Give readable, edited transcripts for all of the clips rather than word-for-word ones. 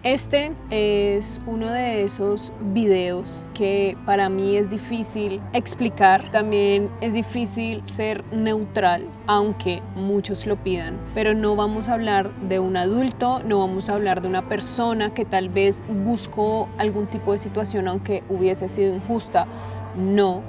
Este es uno de esos videos que para mí es difícil explicar, también es difícil ser neutral, aunque muchos lo pidan, pero no vamos a hablar de un adulto, no vamos a hablar de una persona que tal vez buscó algún tipo de situación aunque hubiese sido injusta, no.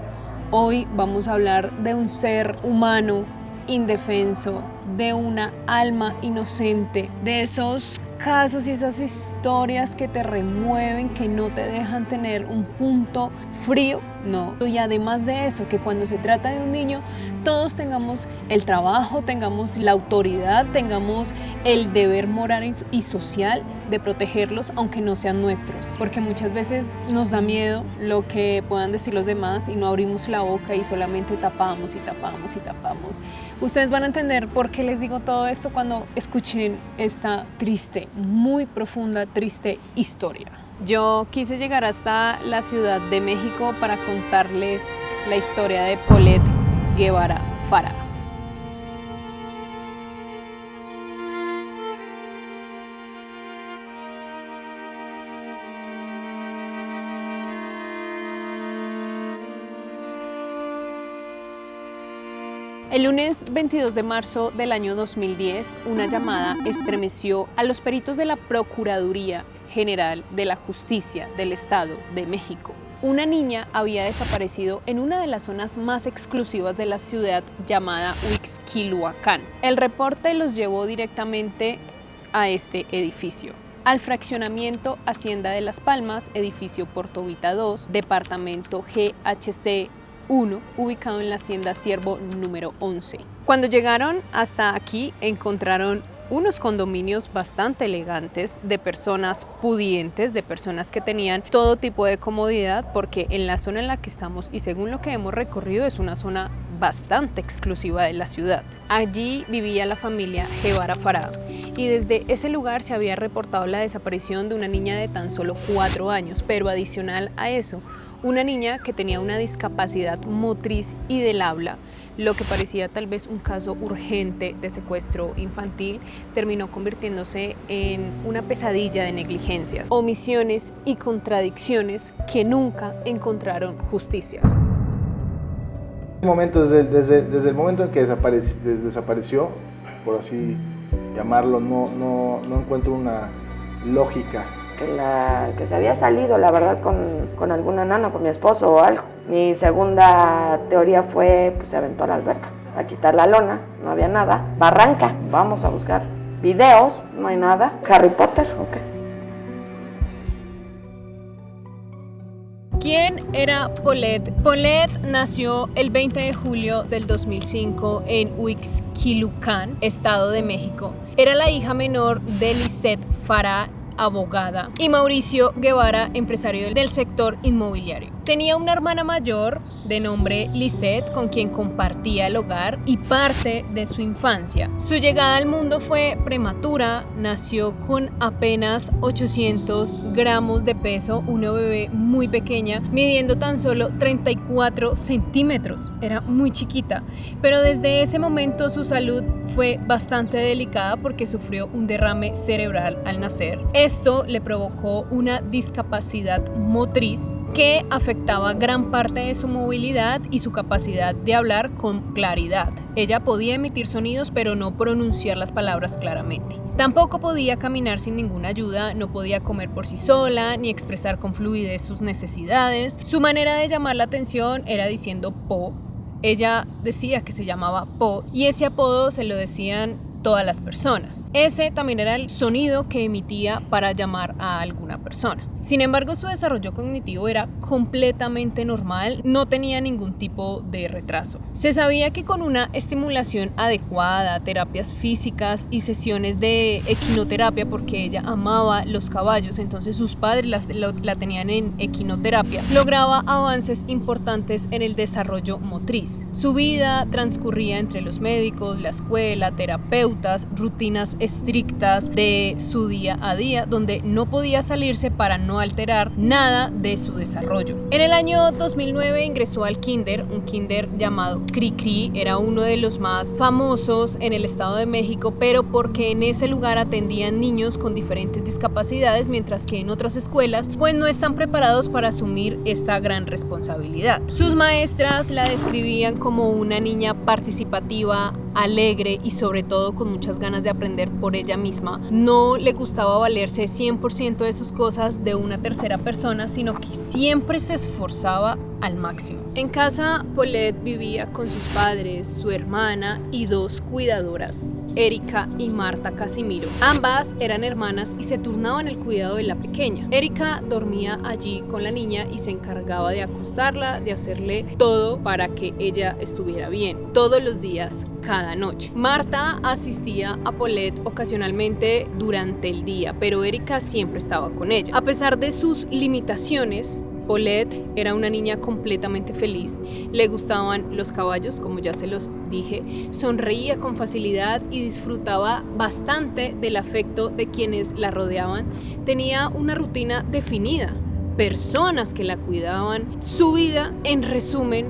Hoy vamos a hablar de un ser humano indefenso, de una alma inocente, de esos casos y esas historias que te remueven, que no te dejan tener un punto frío, no. Y además de eso, que cuando se trata de un niño, todos tengamos el trabajo, tengamos la autoridad, tengamos el deber moral y social de protegerlos, aunque no sean nuestros, porque muchas veces nos da miedo lo que puedan decir los demás y no abrimos la boca y solamente tapamos y tapamos y tapamos. Ustedes van a entender por qué les digo todo esto cuando escuchen esta triste, muy profunda, triste historia. Yo quise llegar hasta la Ciudad de México para contarles la historia de Paulette Guevara Farah. El lunes 22 de marzo del año 2010, una llamada estremeció a los peritos de la Procuraduría General de la Justicia del Estado de México. Una niña había desaparecido en una de las zonas más exclusivas de la ciudad llamada Huixquiluacán. El reporte los llevó directamente a este edificio, al fraccionamiento Hacienda de Las Palmas, edificio Portovita 2, departamento GHC 1, ubicado en la Hacienda Ciervo número 11. Cuando llegaron hasta aquí, encontraron unos condominios bastante elegantes de personas pudientes, de personas que tenían todo tipo de comodidad, porque en la zona en la que estamos y según lo que hemos recorrido es una zona bastante exclusiva de la ciudad. Allí vivía la familia Guevara Farah y desde ese lugar se había reportado la desaparición de una niña de tan solo 4 años, pero adicional a eso, una niña que tenía una discapacidad motriz y del habla. Lo que parecía tal vez un caso urgente de secuestro infantil terminó convirtiéndose en una pesadilla de negligencias, omisiones y contradicciones que nunca encontraron justicia. Desde el momento en que desapareció, por así llamarlo, no encuentro una lógica. Que se había salido, la verdad, con alguna nana, con mi esposo o algo. Mi segunda teoría fue, pues se aventó a la alberca, a quitar la lona, no había nada. Barranca, vamos a buscar videos, no hay nada. Harry Potter, ok. ¿Quién era Paulette? Paulette nació el 20 de julio del 2005 en Huixquiluacán, Estado de México. Era la hija menor de Lisette Farah, abogada, y Mauricio Guevara, empresario del sector inmobiliario. Tenía una hermana mayor de nombre Lisette, con quien compartía el hogar y parte de su infancia. Su llegada al mundo fue prematura, nació con apenas 800 gramos de peso, una bebé muy pequeña, midiendo tan solo 34 centímetros. Era muy chiquita, pero desde ese momento su salud fue bastante delicada porque sufrió un derrame cerebral al nacer. Esto le provocó una discapacidad motriz que afectaba gran parte de su movilidad y su capacidad de hablar con claridad. Ella podía emitir sonidos pero no pronunciar las palabras claramente. Tampoco podía caminar sin ninguna ayuda, no podía comer por sí sola ni expresar con fluidez sus necesidades. Su manera de llamar la atención era diciendo Po. Ella decía que se llamaba Po y ese apodo se lo decían todas las personas. Ese también era el sonido que emitía para llamar a alguna persona. Sin embargo, su desarrollo cognitivo era completamente normal, no tenía ningún tipo de retraso. Se sabía que con una estimulación adecuada, terapias físicas y sesiones de equinoterapia, porque ella amaba los caballos, entonces sus padres la tenían en equinoterapia, lograba avances importantes en el desarrollo motriz. Su vida transcurría entre los médicos, la escuela, terapeutas, terapeutas, rutinas estrictas de su día a día, donde no podía salirse para no alterar nada de su desarrollo. En el año 2009 ingresó al kinder, un kinder llamado Cricri, era uno de los más famosos en el Estado de México, pero porque en ese lugar atendían niños con diferentes discapacidades, mientras que en otras escuelas pues no están preparados para asumir esta gran responsabilidad. Sus maestras la describían como una niña participativa, alegre y sobre todo con muchas ganas de aprender por ella misma. No le gustaba valerse 100% de sus cosas de una tercera persona, sino que siempre se esforzaba al máximo. En casa, Paulette vivía con sus padres, su hermana y 2 cuidadoras, Erika y Marta Casimiro. Ambas eran hermanas y se turnaban el cuidado de la pequeña. Erika dormía allí con la niña y se encargaba de acostarla, de hacerle todo para que ella estuviera bien, todos los días, cada noche. Marta asistía a Paulette ocasionalmente durante el día, pero Erika siempre estaba con ella. A pesar de sus limitaciones, Paulette era una niña completamente feliz, le gustaban los caballos, como ya se los dije, sonreía con facilidad y disfrutaba bastante del afecto de quienes la rodeaban, tenía una rutina definida, personas que la cuidaban, su vida, en resumen,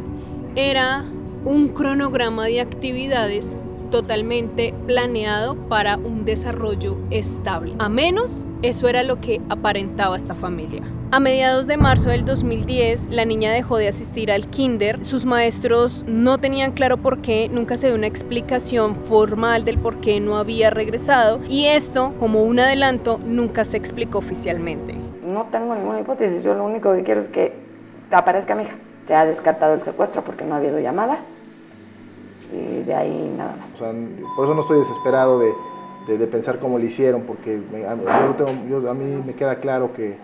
era un cronograma de actividades totalmente planeado para un desarrollo estable. A menos, eso era lo que aparentaba esta familia. A mediados de marzo del 2010, la niña dejó de asistir al kinder. Sus maestros no tenían claro por qué, nunca se dio una explicación formal del por qué no había regresado, y esto, como un adelanto, nunca se explicó oficialmente. No tengo ninguna hipótesis, yo lo único que quiero es que aparezca mi hija. Se ha descartado el secuestro porque no ha habido llamada. Y de ahí nada más. O sea, por eso no estoy desesperado de pensar cómo lo hicieron, porque a mí me queda claro que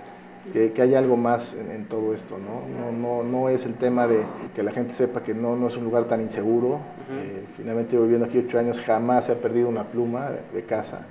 hay algo más en todo esto, ¿no? No es el tema de que la gente sepa que no es un lugar tan inseguro. Finalmente, yo viviendo aquí 8 años, jamás se ha perdido una pluma de casa.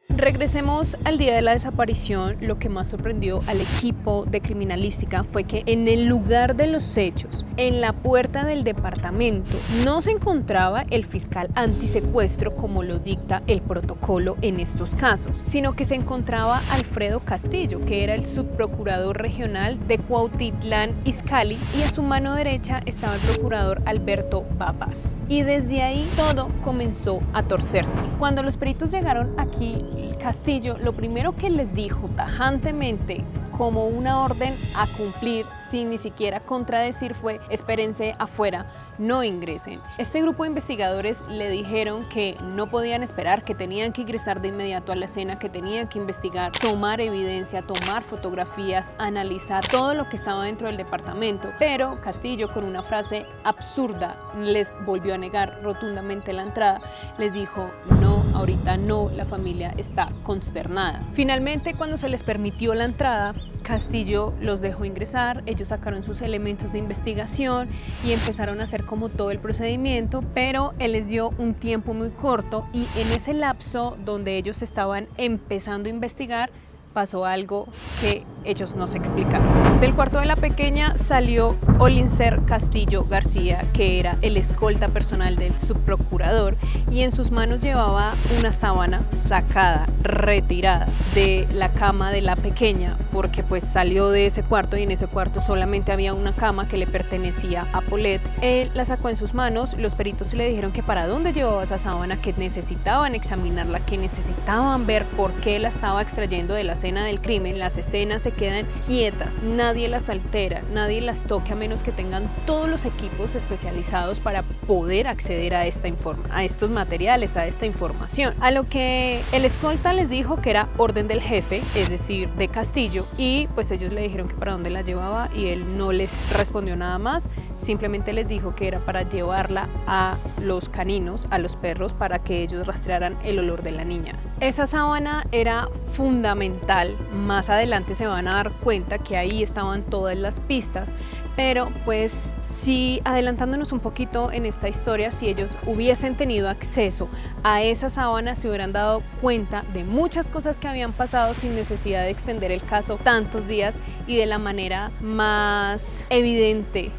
Regresemos al día de la desaparición. Lo que más sorprendió al equipo de criminalística fue que en el lugar de los hechos, en la puerta del departamento, no se encontraba el fiscal antisecuestro como lo dicta el protocolo en estos casos, sino que se encontraba Alfredo Castillo, que era el subprocurador regional de Cuautitlán Izcalli, y a su mano derecha estaba el procurador Alberto Babas. Y desde ahí todo comenzó a torcerse. Cuando los peritos llegaron aquí, Castillo lo primero que les dijo tajantemente, como una orden a cumplir sin ni siquiera contradecir, fue: espérense afuera, no ingresen. Este grupo de investigadores le dijeron que no podían esperar, que tenían que ingresar de inmediato a la escena, que tenían que investigar, tomar evidencia, tomar fotografías, analizar todo lo que estaba dentro del departamento. Pero Castillo, con una frase absurda, les volvió a negar rotundamente la entrada. Les dijo: no, ahorita no, la familia está consternada. Finalmente, cuando se les permitió la entrada, Castillo los dejó ingresar, ellos sacaron sus elementos de investigación y empezaron a hacer como todo el procedimiento, pero él les dio un tiempo muy corto, y en ese lapso donde ellos estaban empezando a investigar, pasó algo que ellos no se explicaron. Del cuarto de la pequeña salió Olincer Castillo García, que era el escolta personal del subprocurador, y en sus manos llevaba una sábana sacada, retirada de la cama de la pequeña, porque pues salió de ese cuarto y en ese cuarto solamente había una cama que le pertenecía a Paulette. Él la sacó en sus manos. Los peritos le dijeron que para dónde llevaba esa sábana, que necesitaban examinarla, que necesitaban ver por qué la estaba extrayendo de la escena del crimen. Las escenas se quedan quietas, nadie las altera, nadie las toque a menos que tengan todos los equipos especializados para poder acceder a estos materiales, a esta información. A lo que el escolta les dijo que era orden del jefe, es decir, de Castillo, y pues ellos le dijeron que para dónde la llevaba y él no les respondió nada más, simplemente les dijo que era para llevarla a los caninos, a los perros, para que ellos rastrearan el olor de la niña. Esa sábana era fundamental. Más adelante se van a dar cuenta que ahí estaban todas las pistas, pero pues sí, adelantándonos un poquito en esta historia, si ellos hubiesen tenido acceso a esa sábana, se hubieran dado cuenta de muchas cosas que habían pasado sin necesidad de extender el caso tantos días y de la manera más evidente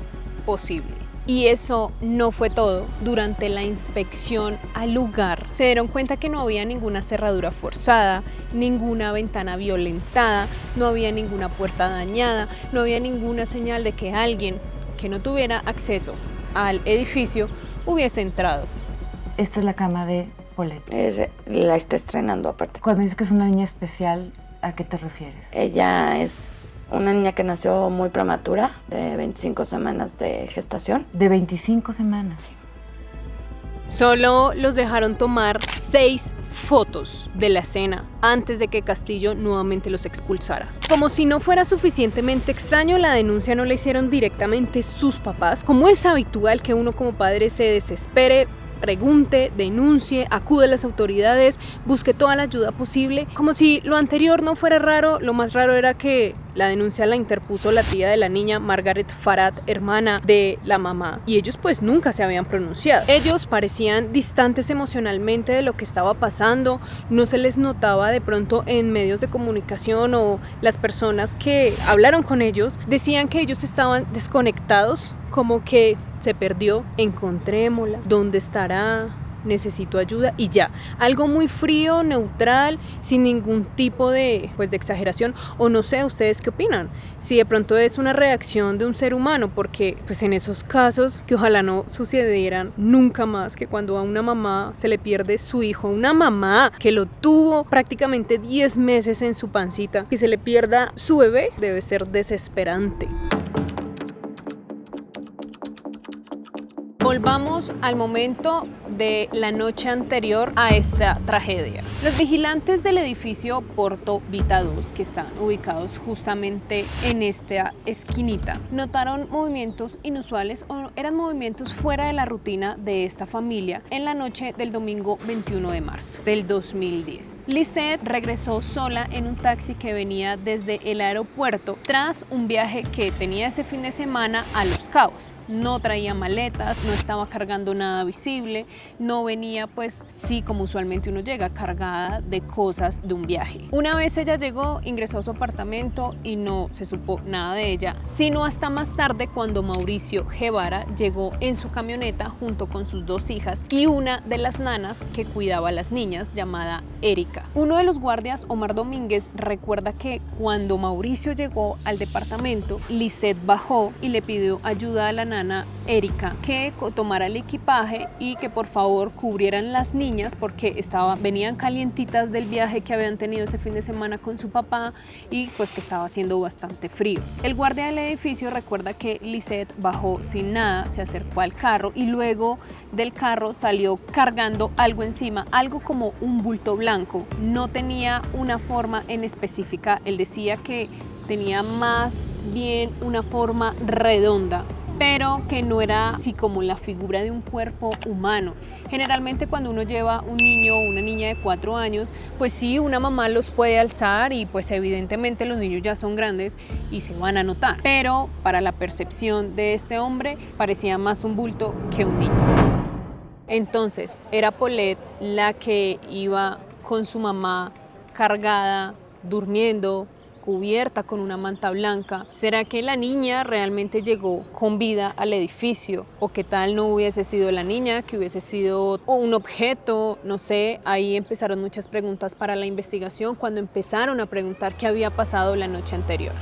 posible. Y eso no fue todo. Durante la inspección al lugar, se dieron cuenta que no había ninguna cerradura forzada, ninguna ventana violentada, no había ninguna puerta dañada, no había ninguna señal de que alguien que no tuviera acceso al edificio hubiese entrado. Esta es la cama de Paulette. La está estrenando aparte. Cuando dices que es una niña especial, ¿a qué te refieres? Ella es una niña que nació muy prematura, de 25 semanas de gestación. ¿De 25 semanas? Sí. Solo los dejaron tomar 6 fotos de la escena antes de que Castillo nuevamente los expulsara. Como si no fuera suficientemente extraño, la denuncia no la hicieron directamente sus papás, como es habitual que uno como padre se desespere, pregunte, denuncie, acude a las autoridades, busque toda la ayuda posible. Como si lo anterior no fuera raro, lo más raro era que la denuncia la interpuso la tía de la niña, Margaret Farad, hermana de la mamá, y ellos pues nunca se habían pronunciado. Ellos parecían distantes emocionalmente de lo que estaba pasando, no se les notaba de pronto en medios de comunicación, o las personas que hablaron con ellos decían que ellos estaban desconectados, como que se perdió, encontrémosla, ¿dónde estará? Necesito ayuda y ya. Algo muy frío, neutral, sin ningún tipo de exageración, o no sé, ¿ustedes qué opinan? Si de pronto es una reacción de un ser humano, porque pues en esos casos que ojalá no sucedieran nunca más, que cuando a una mamá se le pierde su hijo, una mamá que lo tuvo prácticamente 10 meses en su pancita, que se le pierda su bebé, debe ser desesperante. Volvamos al momento de la noche anterior a esta tragedia. Los vigilantes del edificio Porto Vita 2, que están ubicados justamente en esta esquinita, notaron movimientos inusuales, o eran movimientos fuera de la rutina de esta familia en la noche del domingo 21 de marzo del 2010. Lisette regresó sola en un taxi que venía desde el aeropuerto tras un viaje que tenía ese fin de semana a Los Cabos. No traía maletas, no estaba cargando nada visible, no venía pues sí como usualmente uno llega, cargada de cosas de un viaje. Una vez ella llegó, ingresó a su apartamento y no se supo nada de ella, sino hasta más tarde cuando Mauricio Guevara llegó en su camioneta junto con sus 2 hijas y una de las nanas que cuidaba a las niñas, llamada Erika. Uno de los guardias, Omar Domínguez, recuerda que cuando Mauricio llegó al departamento, Lisette bajó y le pidió ayuda a la nana Erika que tomara el equipaje y que por favor cubrieran las niñas porque venían calientitas del viaje que habían tenido ese fin de semana con su papá y pues que estaba haciendo bastante frío. El guardia del edificio recuerda que Lisette bajó sin nada, se acercó al carro y luego del carro salió cargando algo encima, algo como un bulto blanco. No tenía una forma en específica, él decía que tenía más bien una forma redonda, pero que no era así como la figura de un cuerpo humano. Generalmente cuando uno lleva un niño o una niña de 4 años, pues sí, una mamá los puede alzar y pues evidentemente los niños ya son grandes y se van a notar. Pero para la percepción de este hombre parecía más un bulto que un niño. Entonces era Paulette la que iba con su mamá cargada, durmiendo, cubierta con una manta blanca. ¿Será que la niña realmente llegó con vida al edificio? ¿O qué tal no hubiese sido la niña, que hubiese sido un objeto? No sé, ahí empezaron muchas preguntas para la investigación cuando empezaron a preguntar qué había pasado la noche anterior.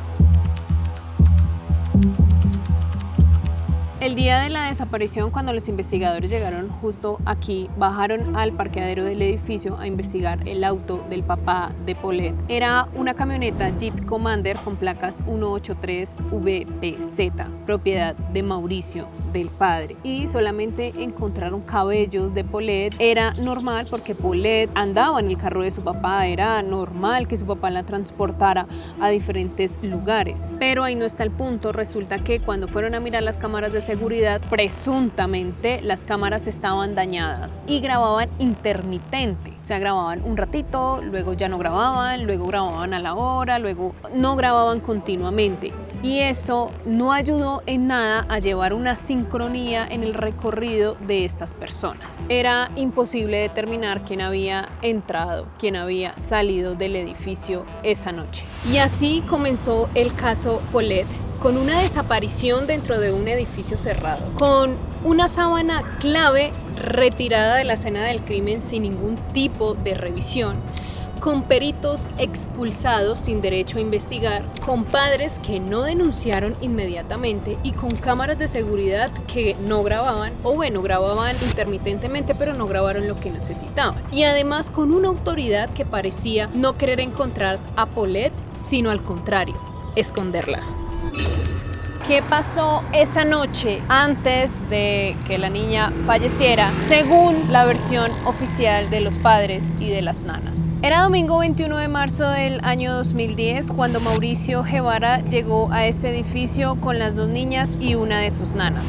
El día de la desaparición, cuando los investigadores llegaron justo aquí, bajaron al parqueadero del edificio a investigar el auto del papá de Paulette. Era una camioneta Jeep Commander con placas 183 VPZ, propiedad de Mauricio, del padre. Y solamente encontraron cabellos de Paulette. Era normal porque Paulette andaba en el carro de su papá, era normal que su papá la transportara a diferentes lugares. Pero ahí no está el punto. Resulta que cuando fueron a mirar las cámaras de seguridad, presuntamente las cámaras estaban dañadas y grababan intermitente. O sea, grababan un ratito, luego ya no grababan, luego grababan a la hora, luego no grababan continuamente. Y eso no ayudó en nada a llevar una sincronía en el recorrido de estas personas. Era imposible determinar quién había entrado, quién había salido del edificio esa noche. Y así comenzó el caso Paulette, con una desaparición dentro de un edificio cerrado, con una sábana clave retirada de la escena del crimen sin ningún tipo de revisión, con peritos expulsados sin derecho a investigar, con padres que no denunciaron inmediatamente y con cámaras de seguridad que no grababan, o bueno, grababan intermitentemente, pero no grabaron lo que necesitaban. Y además con una autoridad que parecía no querer encontrar a Paulette, sino al contrario, esconderla. ¿Qué pasó esa noche antes de que la niña falleciera, según la versión oficial de los padres y de las nanas? Era domingo 21 de marzo del año 2010 cuando Mauricio Guevara llegó a este edificio con las 2 niñas y una de sus nanas.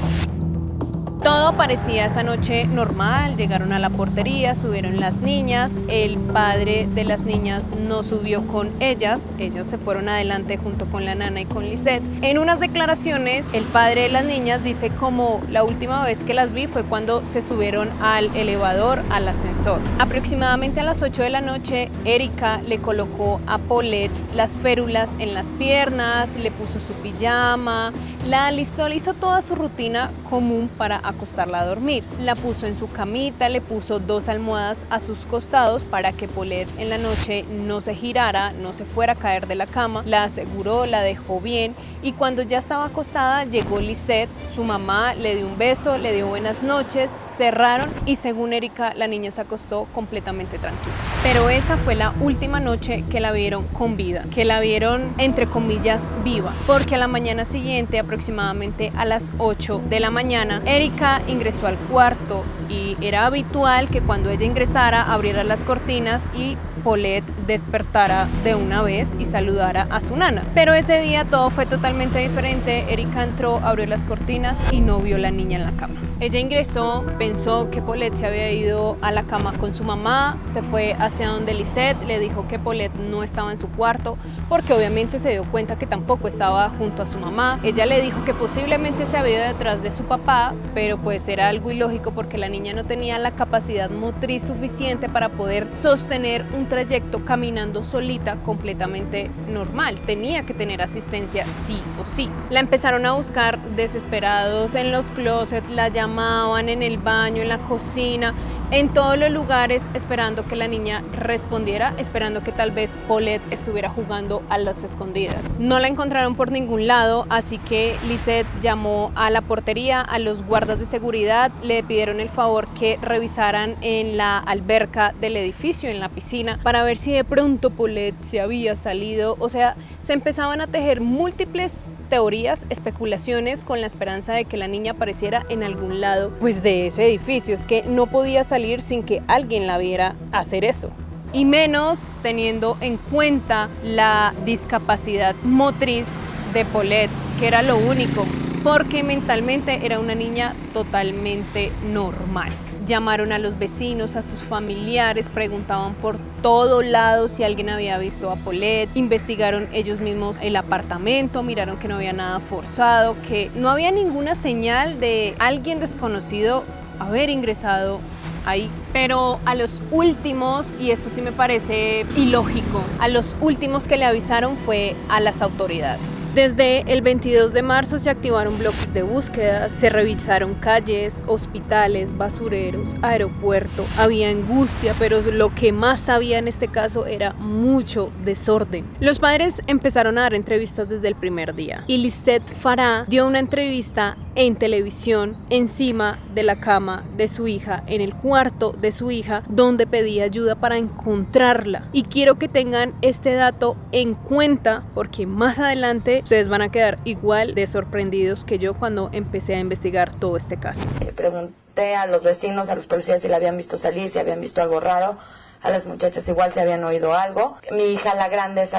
Todo parecía esa noche normal, llegaron a la portería, subieron las niñas, el padre de las niñas no subió con ellas se fueron adelante junto con la nana y con Lisette. En unas declaraciones, el padre de las niñas dice como la última vez que las vi fue cuando se subieron al elevador, al ascensor. Aproximadamente a las 8 de la noche, Erika le colocó a Paulette las férulas en las piernas, le puso su pijama, la alistó, le hizo toda su rutina común para acostarla a dormir. La puso en su camita, le puso 2 almohadas a sus costados para que Paulette en la noche no se girara, no se fuera a caer de la cama. La aseguró, la dejó bien y cuando ya estaba acostada llegó Lisette, su mamá, le dio un beso, le dio buenas noches, cerraron y según Erika la niña se acostó completamente tranquila. Pero esa fue la última noche que la vieron con vida, que la vieron entre comillas viva, porque a la mañana siguiente, aproximadamente a las 8 de la mañana, Erika ingresó al cuarto y era habitual que cuando ella ingresara abriera las cortinas y Paulette despertara de una vez y saludara a su nana. Pero ese día todo fue totalmente diferente. Erika entró, abrió las cortinas y no vio a la niña en la cama. Ella ingresó, pensó que Paulette se había ido a la cama con su mamá, se fue hacia donde Lisette, le dijo que Paulette no estaba en su cuarto porque obviamente se dio cuenta que tampoco estaba junto a su mamá. Ella le dijo que posiblemente se había ido detrás de su papá, pero pues era algo ilógico porque la niña no tenía la capacidad motriz suficiente para poder sostener un trayecto caminando solita completamente normal. Tenía que tener asistencia sí o sí. La empezaron a buscar desesperados en los closets, la llamaban en el baño, en la cocina, en todos los lugares, esperando que la niña respondiera, esperando que tal vez Paulette estuviera jugando a las escondidas. No la encontraron por ningún lado, así que Lisette llamó a la portería, a los guardas de seguridad, le pidieron el favor que revisaran en la alberca del edificio, en la piscina, para ver si de pronto Paulette se había salido. O sea, se empezaban a tejer múltiples teorías, especulaciones, con la esperanza de que la niña apareciera en algún lado pues de ese edificio. Es que no podía salir sin que alguien la viera hacer eso, y menos teniendo en cuenta la discapacidad motriz de Paulette, que era lo único, porque mentalmente era una niña totalmente normal. Llamaron a los vecinos, a sus familiares, preguntaban por todo lado si alguien había visto a Paulette, investigaron ellos mismos el apartamento, miraron que no había nada forzado, que no había ninguna señal de alguien desconocido haber ingresado ahí. Pero a los últimos, y esto sí me parece ilógico, a los últimos que le avisaron fue a las autoridades. Desde el 22 de marzo se activaron bloques de búsqueda, se revisaron calles, hospitales, basureros, aeropuerto, había angustia, pero lo que más había en este caso era mucho desorden. Los padres empezaron a dar entrevistas desde el primer día y Lisette Farah dio una entrevista en televisión encima de la cama de su hija, en el cuarto de su hija, donde pedía ayuda para encontrarla. Y quiero que tengan este dato en cuenta porque más adelante ustedes van a quedar igual de sorprendidos que yo cuando empecé a investigar todo este caso. Pregunté a los vecinos, a los policías si la habían visto salir, si habían visto algo raro. A las muchachas igual se habían oído algo. Mi hija, la grande,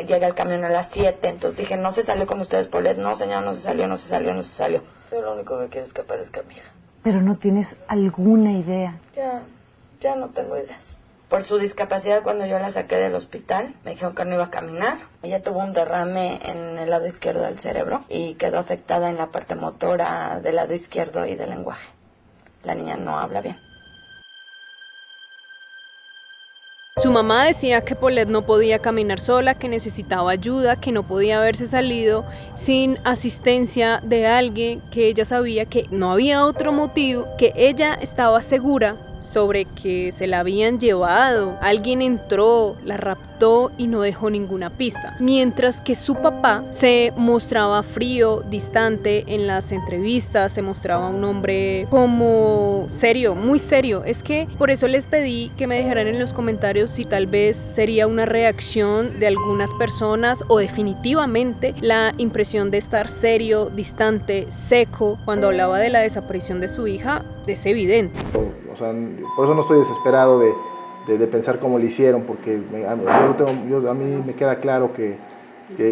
llega al camión a las 7, entonces dije, ¿no se salió con ustedes, Paulette? No, señora, no se salió. Yo lo único que quiero es que aparezca mi hija. Pero no tienes alguna idea. Ya no tengo ideas. Por su discapacidad, cuando yo la saqué del hospital, me dijeron que no iba a caminar. Ella tuvo un derrame en el lado izquierdo del cerebro y quedó afectada en la parte motora del lado izquierdo y del lenguaje. La niña no habla bien. Su mamá decía que Paulette no podía caminar sola, que necesitaba ayuda, que no podía haberse salido sin asistencia de alguien, que ella sabía que no había otro motivo, que ella estaba segura sobre que se la habían llevado. Alguien entró, la raptó y no dejó ninguna pista. Mientras que su papá se mostraba frío, distante en las entrevistas, se mostraba un hombre como serio, muy serio. Es que por eso les pedí que me dejaran en los comentarios si tal vez sería una reacción de algunas personas o definitivamente la impresión de estar serio, distante, seco cuando hablaba de la desaparición de su hija es evidente. O sea, por eso no estoy desesperado de pensar cómo lo hicieron, porque a mí me queda claro que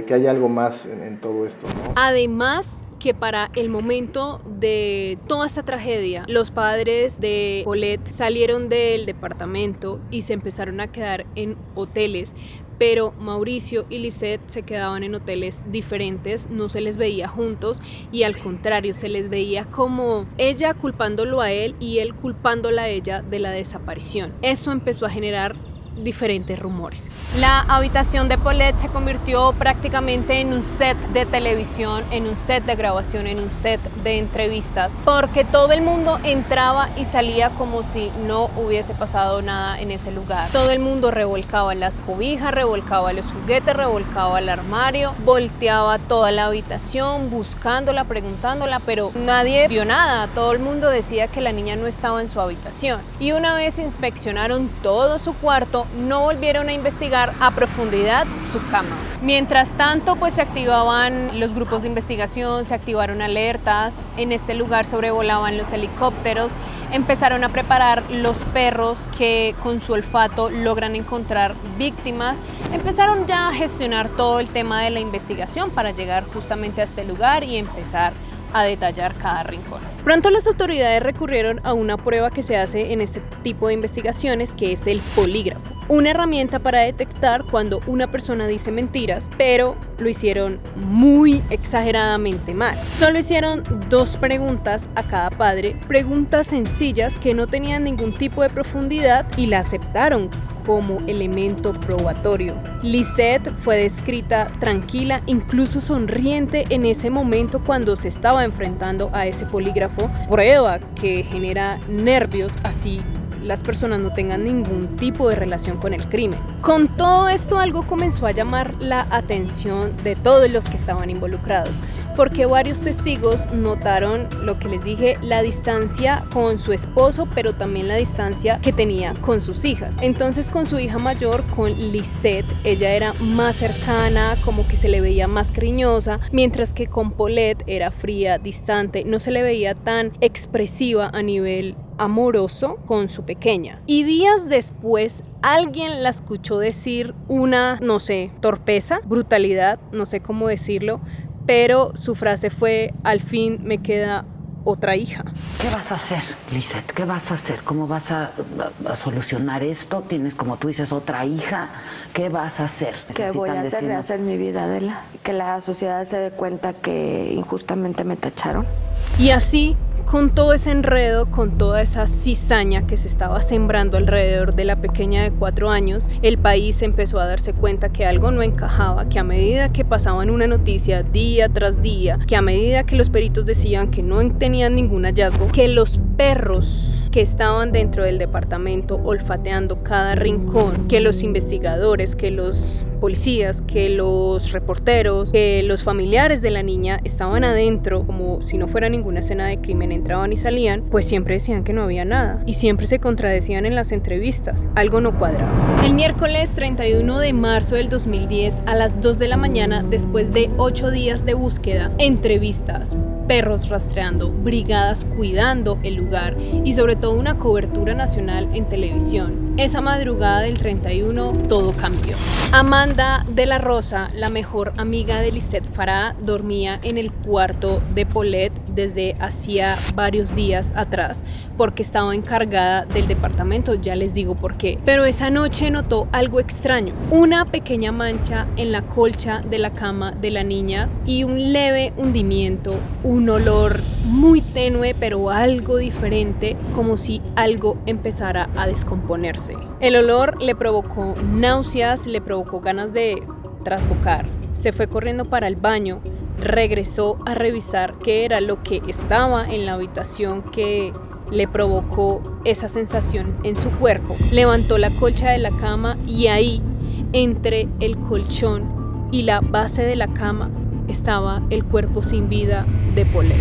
hay algo más en todo esto, ¿no? Además, que para el momento de toda esta tragedia, los padres de Paulette salieron del departamento y se empezaron a quedar en hoteles, pero Mauricio y Lisette se quedaban en hoteles diferentes, no se les veía juntos y al contrario, se les veía como ella culpándolo a él y él culpándola a ella de la desaparición. Eso empezó a generar diferentes rumores. La habitación de Paulette se convirtió prácticamente en un set de televisión, en un set de grabación, en un set de entrevistas, porque todo el mundo entraba y salía como si no hubiese pasado nada en ese lugar. Todo el mundo revolcaba las cobijas, revolcaba los juguetes, revolcaba el armario, volteaba toda la habitación buscándola, preguntándola, pero nadie vio nada. Todo el mundo decía que la niña no estaba en su habitación. Y una vez inspeccionaron todo su cuarto, no volvieron a investigar a profundidad su cama. Mientras tanto, pues se activaban los grupos de investigación, se activaron alertas, en este lugar sobrevolaban los helicópteros, empezaron a preparar los perros que con su olfato logran encontrar víctimas, empezaron ya a gestionar todo el tema de la investigación para llegar justamente a este lugar y empezar a detallar cada rincón. Pronto las autoridades recurrieron a una prueba que se hace en este tipo de investigaciones, que es el polígrafo, una herramienta para detectar cuando una persona dice mentiras, pero lo hicieron muy exageradamente mal. Solo hicieron 2 preguntas a cada padre, preguntas sencillas que no tenían ningún tipo de profundidad y la aceptaron como elemento probatorio. Lisette fue descrita tranquila, incluso sonriente en ese momento cuando se estaba enfrentando a ese polígrafo, prueba que genera nervios, así las personas no tengan ningún tipo de relación con el crimen. Con todo esto, algo comenzó a llamar la atención de todos los que estaban involucrados, porque varios testigos notaron lo que les dije, la distancia con su esposo, pero también la distancia que tenía con sus hijas. Entonces, con su hija mayor, con Lisette, ella era más cercana, como que se le veía más cariñosa, mientras que con Paulette era fría, distante, no se le veía tan expresiva a nivel amoroso con su pequeña. Y días después alguien la escuchó decir una, no sé, torpeza, brutalidad, no sé cómo decirlo, pero su frase fue: al fin me queda otra hija. ¿Qué vas a hacer, Lisette? ¿Qué vas a hacer? ¿Cómo vas a solucionar esto? Tienes, como tú dices, otra hija. ¿Qué vas a hacer? ¿Qué voy a hacer? Rehacer mi vida, Adela. Que la sociedad se dé cuenta que injustamente me tacharon. Y así, con todo ese enredo, con toda esa cizaña que se estaba sembrando alrededor de la pequeña de 4 años, el país empezó a darse cuenta que algo no encajaba, que a medida que pasaban una noticia día tras día, que a medida que los peritos decían que no tenían ningún hallazgo, que los perros que estaban dentro del departamento olfateando cada rincón, que los investigadores, que los policías, que los reporteros, que los familiares de la niña estaban adentro como si no fuera ninguna escena de crimen, entraban y salían, pues siempre decían que no había nada y siempre se contradecían en las entrevistas. Algo no cuadraba. El miércoles 31 de marzo del 2010 a las 2 de la mañana, después de 8 días de búsqueda, entrevistas, perros rastreando, brigadas cuidando el lugar y sobre todo una cobertura nacional en televisión, esa madrugada del 31 todo cambió. Amanda de la Rosa, la mejor amiga de Lisette Farah, dormía en el cuarto de Paulette desde hacía varios días atrás porque estaba encargada del departamento, ya les digo por qué. Pero esa noche notó algo extraño, una pequeña mancha en la colcha de la cama de la niña y un leve hundimiento, un olor muy tenue pero algo diferente, como si algo empezara a descomponerse. El olor le provocó náuseas, le provocó ganas de trasbocar. Se fue corriendo para el baño, regresó a revisar qué era lo que estaba en la habitación que le provocó esa sensación en su cuerpo. Levantó la colcha de la cama y ahí, entre el colchón y la base de la cama, estaba el cuerpo sin vida de Paulette.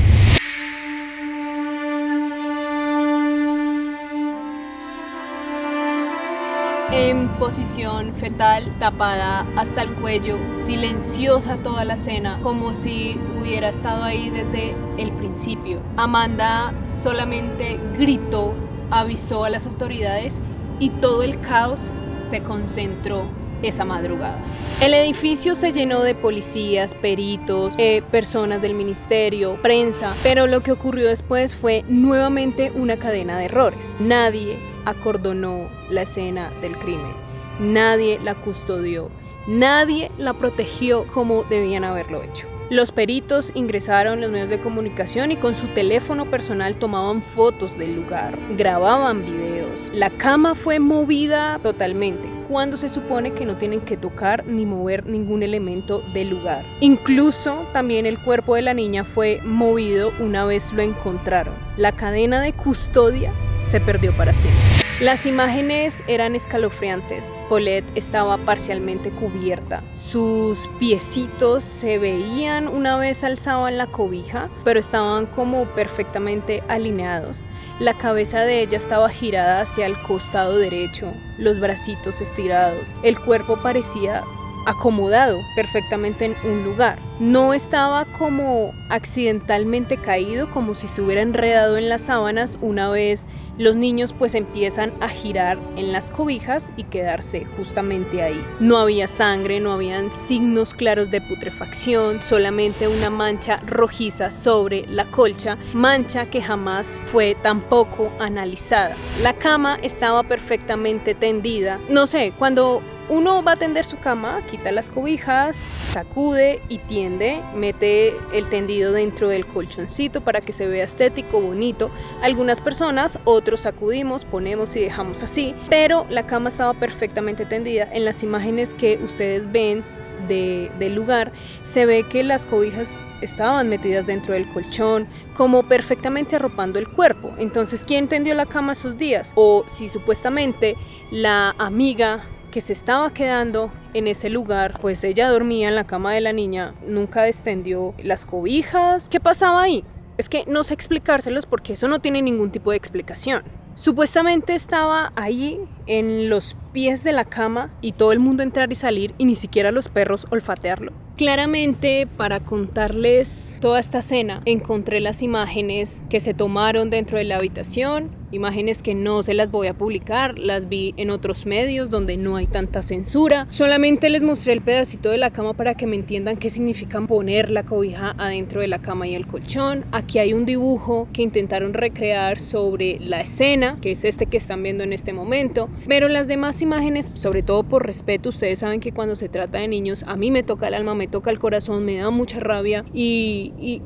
En posición fetal, tapada hasta el cuello, silenciosa toda la escena, como si hubiera estado ahí desde el principio. Amanda solamente gritó, avisó a las autoridades y todo el caos se concentró esa madrugada. El edificio se llenó de policías, peritos, personas del ministerio, prensa, pero lo que ocurrió después fue nuevamente una cadena de errores. Nadie acordonó la escena del crimen, nadie la custodió, nadie la protegió como debían haberlo hecho. Los peritos ingresaron a los medios de comunicación y con su teléfono personal tomaban fotos del lugar, grababan videos. La cama fue movida totalmente, cuando se supone que no tienen que tocar ni mover ningún elemento del lugar. Incluso también el cuerpo de la niña fue movido una vez lo encontraron. La cadena de custodia se perdió para siempre. Las imágenes eran escalofriantes. Paulette estaba parcialmente cubierta. Sus piecitos se veían una vez alzaban la cobija, pero estaban como perfectamente alineados. La cabeza de ella estaba girada hacia el costado derecho, los bracitos estirados. El cuerpo parecía acomodado perfectamente en un lugar. No estaba como accidentalmente caído, como si se hubiera enredado en las sábanas una vez los niños pues empiezan a girar en las cobijas y quedarse justamente ahí. No había sangre, no habían signos claros de putrefacción, solamente una mancha rojiza sobre la colcha, mancha que jamás fue tampoco analizada. La cama estaba perfectamente tendida. No sé, cuando uno va a tender su cama, quita las cobijas, sacude y tiende, mete el tendido dentro del colchoncito para que se vea estético, bonito. Algunas personas, otros sacudimos, ponemos y dejamos así, pero la cama estaba perfectamente tendida. En las imágenes que ustedes ven del lugar, se ve que las cobijas estaban metidas dentro del colchón, como perfectamente arropando el cuerpo. Entonces, ¿quién tendió la cama esos días? O si supuestamente la amiga que se estaba quedando en ese lugar, pues ella dormía en la cama de la niña, nunca extendió las cobijas. ¿Qué pasaba ahí? Es que no sé explicárselos porque eso no tiene ningún tipo de explicación. Supuestamente estaba ahí en los pies de la cama y todo el mundo entrar y salir y ni siquiera los perros olfatearlo. Claramente, para contarles toda esta escena, encontré las imágenes que se tomaron dentro de la habitación, imágenes que no se las voy a publicar, las vi en otros medios donde no hay tanta censura. Solamente les mostré el pedacito de la cama para que me entiendan qué significa poner la cobija adentro de la cama y el colchón. Aquí hay un dibujo que intentaron recrear sobre la escena, que es este que están viendo en este momento, pero las demás imágenes, sobre todo por respeto, ustedes saben que cuando se trata de niños, a mí me toca el alma, me toca el corazón, me da mucha rabia y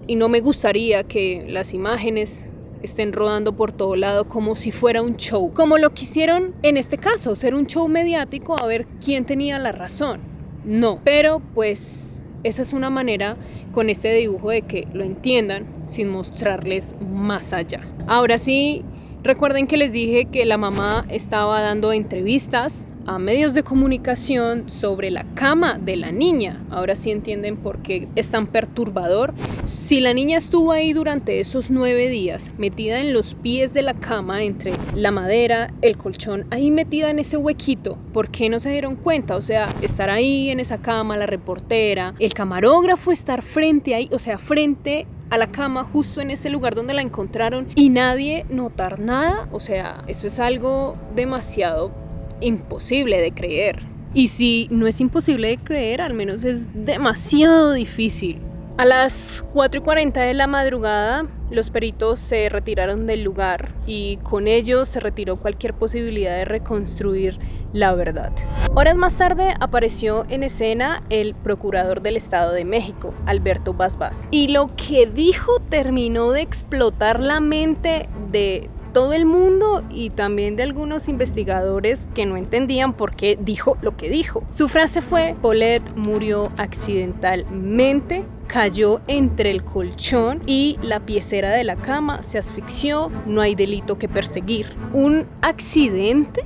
no me gustaría que las imágenes estén rodando por todo lado como si fuera un show, como lo quisieron en este caso, ser un show mediático a ver quién tenía la razón. No, pero pues esa es una manera con este dibujo de que lo entiendan sin mostrarles más allá. Ahora sí, recuerden que les dije que la mamá estaba dando entrevistas a medios de comunicación sobre la cama de la niña. Ahora sí entienden por qué es tan perturbador. Si la niña estuvo ahí durante esos 9 días, metida en los pies de la cama, entre la madera, el colchón, ahí metida en ese huequito, ¿por qué no se dieron cuenta? O sea, estar ahí en esa cama, la reportera, el camarógrafo estar frente ahí, o sea, frente a la cama, justo en ese lugar donde la encontraron y nadie notar nada. O sea, eso es algo demasiado imposible de creer. Y si no es imposible de creer, al menos es demasiado difícil A las 4:40 de la madrugada, los peritos se retiraron del lugar y con ello se retiró cualquier posibilidad de reconstruir la verdad. Horas más tarde apareció en escena el procurador del Estado de México, Alberto Baz Baz, y lo que dijo terminó de explotar la mente de todo el mundo y también de algunos investigadores que no entendían por qué dijo lo que dijo. Su frase fue: Paulette murió accidentalmente, cayó entre el colchón y la piecera de la cama, se asfixió, no hay delito que perseguir. ¿Un accidente?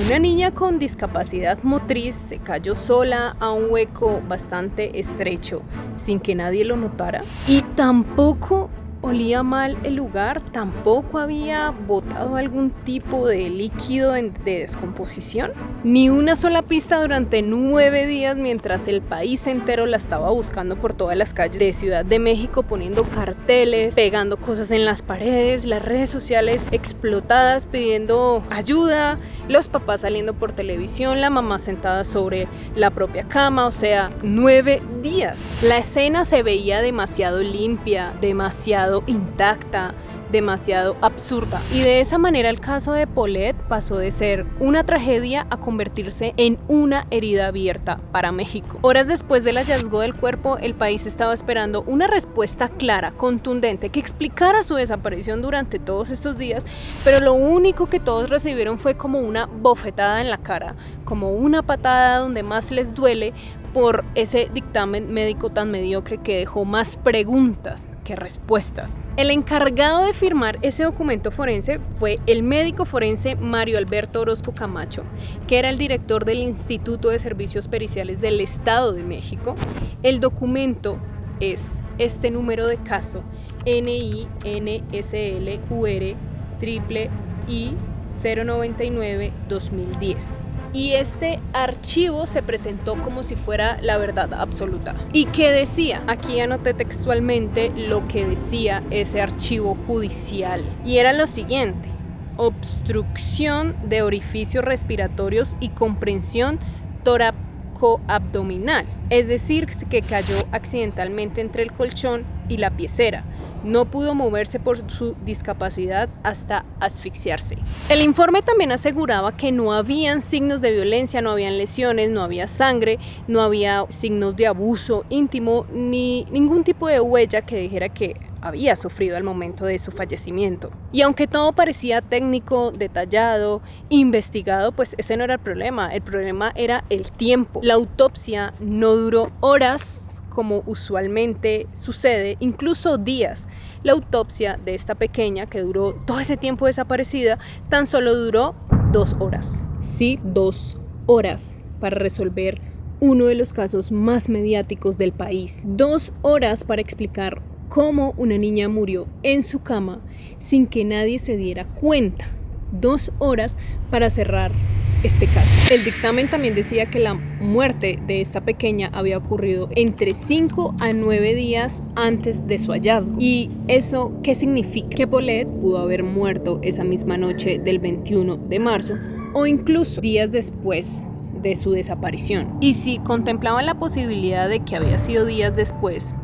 Una niña con discapacidad motriz se cayó sola a un hueco bastante estrecho sin que nadie lo notara, y tampoco olía mal el lugar, tampoco había botado algún tipo de líquido de descomposición, ni una sola pista durante 9 días mientras el país entero la estaba buscando por todas las calles de Ciudad de México, poniendo carteles, pegando cosas en las paredes, las redes sociales explotadas pidiendo ayuda, los papás saliendo por televisión, la mamá sentada sobre la propia cama. O sea, 9 días. La escena se veía demasiado limpia, demasiado intacta, demasiado absurda, y de esa manera el caso de Paulette pasó de ser una tragedia a convertirse en una herida abierta para México. Horas después del hallazgo del cuerpo, el país estaba esperando una respuesta clara, contundente, que explicara su desaparición durante todos estos días, pero lo único que todos recibieron fue como una bofetada en la cara, como una patada donde más les duele, por ese dictamen médico tan mediocre que dejó más preguntas que respuestas. El encargado de firmar ese documento forense fue el médico forense Mario Alberto Orozco Camacho, que era el director del Instituto de Servicios Periciales del Estado de México. El documento es este número de caso NINSLUR III 099-2010. Y este archivo se presentó como si fuera la verdad absoluta. ¿Y qué decía? Aquí anoté textualmente lo que decía ese archivo judicial. Y era lo siguiente: obstrucción de orificios respiratorios y comprensión torácico-abdominal. Es decir, que cayó accidentalmente entre el colchón y la piecera. No pudo moverse por su discapacidad hasta asfixiarse. El informe también aseguraba que no habían signos de violencia, no habían lesiones, no había sangre, no había signos de abuso íntimo, ni ningún tipo de huella que dijera que había sufrido al momento de su fallecimiento. Y aunque todo parecía técnico, detallado, investigado, pues ese no era el problema era el tiempo. La autopsia no duró horas, como usualmente sucede, incluso días. La autopsia de esta pequeña, que duró todo ese tiempo desaparecida, tan solo duró 2 horas. Sí, 2 horas para resolver uno de los casos más mediáticos del país. 2 horas para explicar cómo una niña murió en su cama sin que nadie se diera cuenta. 2 horas para cerrar este caso. El dictamen también decía que la muerte de esta pequeña había ocurrido entre 5 a 9 días antes de su hallazgo. ¿Y eso qué significa? Que Paulette pudo haber muerto esa misma noche del 21 de marzo o incluso días después de su desaparición. Y si contemplaban la posibilidad de que había sido días después,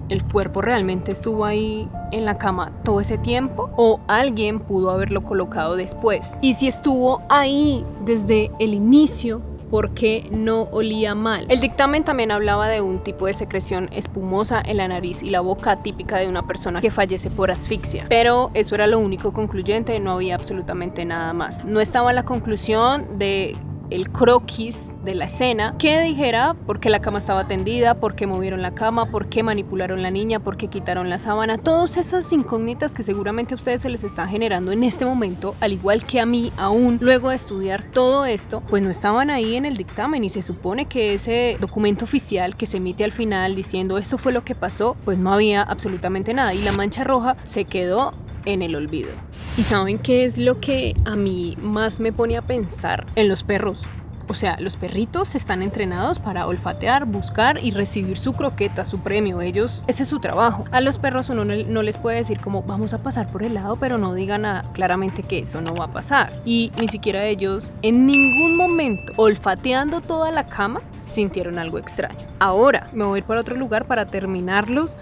¿el cuerpo realmente estuvo ahí en la cama todo ese tiempo? ¿O alguien pudo haberlo colocado después? Y si estuvo ahí desde el inicio, ¿por qué no olía mal? El dictamen también hablaba de un tipo de secreción espumosa en la nariz y la boca típica de una persona que fallece por asfixia. Pero eso era lo único concluyente, no había absolutamente nada más. No estaba la conclusión de el croquis de la escena que dijera por qué la cama estaba tendida, por qué movieron la cama, por qué manipularon la niña, por qué quitaron la sábana. Todas esas incógnitas que seguramente a ustedes se les está generando en este momento, al igual que a mí aún, luego de estudiar todo esto, pues no estaban ahí en el dictamen, y se supone que ese documento oficial que se emite al final diciendo esto fue lo que pasó, pues no había absolutamente nada, y la mancha roja se quedó en el olvido. ¿Y saben qué es lo que a mí más me pone a pensar? En los perros. O sea, los perritos están entrenados para olfatear, buscar y recibir su croqueta, su premio. Ellos, ese es su trabajo. A los perros uno no les puede decir como vamos a pasar por el lado, pero no digan nada. Claramente que eso no va a pasar. Y ni siquiera ellos en ningún momento, olfateando toda la cama, sintieron algo extraño. Ahora me voy a ir para otro lugar para terminarlos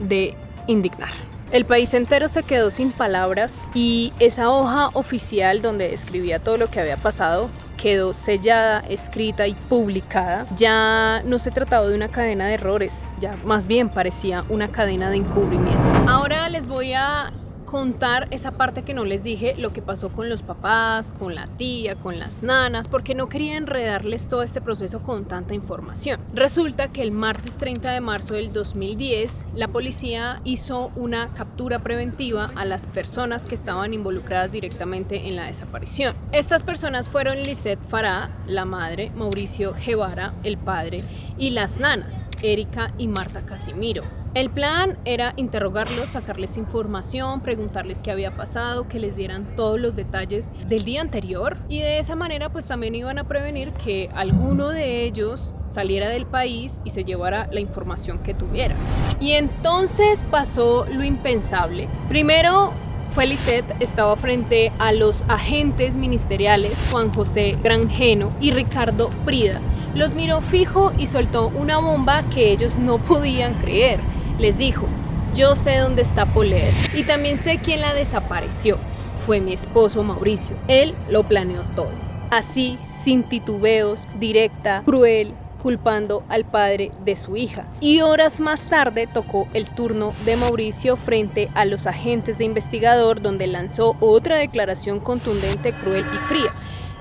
de indignar. El país entero se quedó sin palabras y esa hoja oficial donde describía todo lo que había pasado quedó sellada, escrita y publicada. Ya no se trataba de una cadena de errores, ya más bien parecía una cadena de encubrimiento. Ahora les voy a contar esa parte que no les dije, lo que pasó con los papás, con la tía, con las nanas, porque no quería enredarles todo este proceso con tanta información. Resulta que el martes 30 de marzo del 2010, la policía hizo una captura preventiva a las personas que estaban involucradas directamente en la desaparición. Estas personas fueron Lisette Farah, la madre, Mauricio Guevara, el padre, y las nanas, Erika y Marta Casimiro. El plan era interrogarlos, sacarles información, preguntarles qué había pasado, que les dieran todos los detalles del día anterior y de esa manera pues también iban a prevenir que alguno de ellos saliera del país y se llevara la información que tuviera. Y entonces pasó lo impensable. Primero fue Lisette, estaba frente a los agentes ministeriales Juan José Granjeno y Ricardo Prida. Los miró fijo y soltó una bomba que ellos no podían creer. Les dijo, yo sé dónde está Paulette y también sé quién la desapareció. Fue mi esposo Mauricio. Él lo planeó todo. Así, sin titubeos, directa, cruel, culpando al padre de su hija. Y horas más tarde tocó el turno de Mauricio frente a los agentes de investigador, donde lanzó otra declaración contundente, cruel y fría.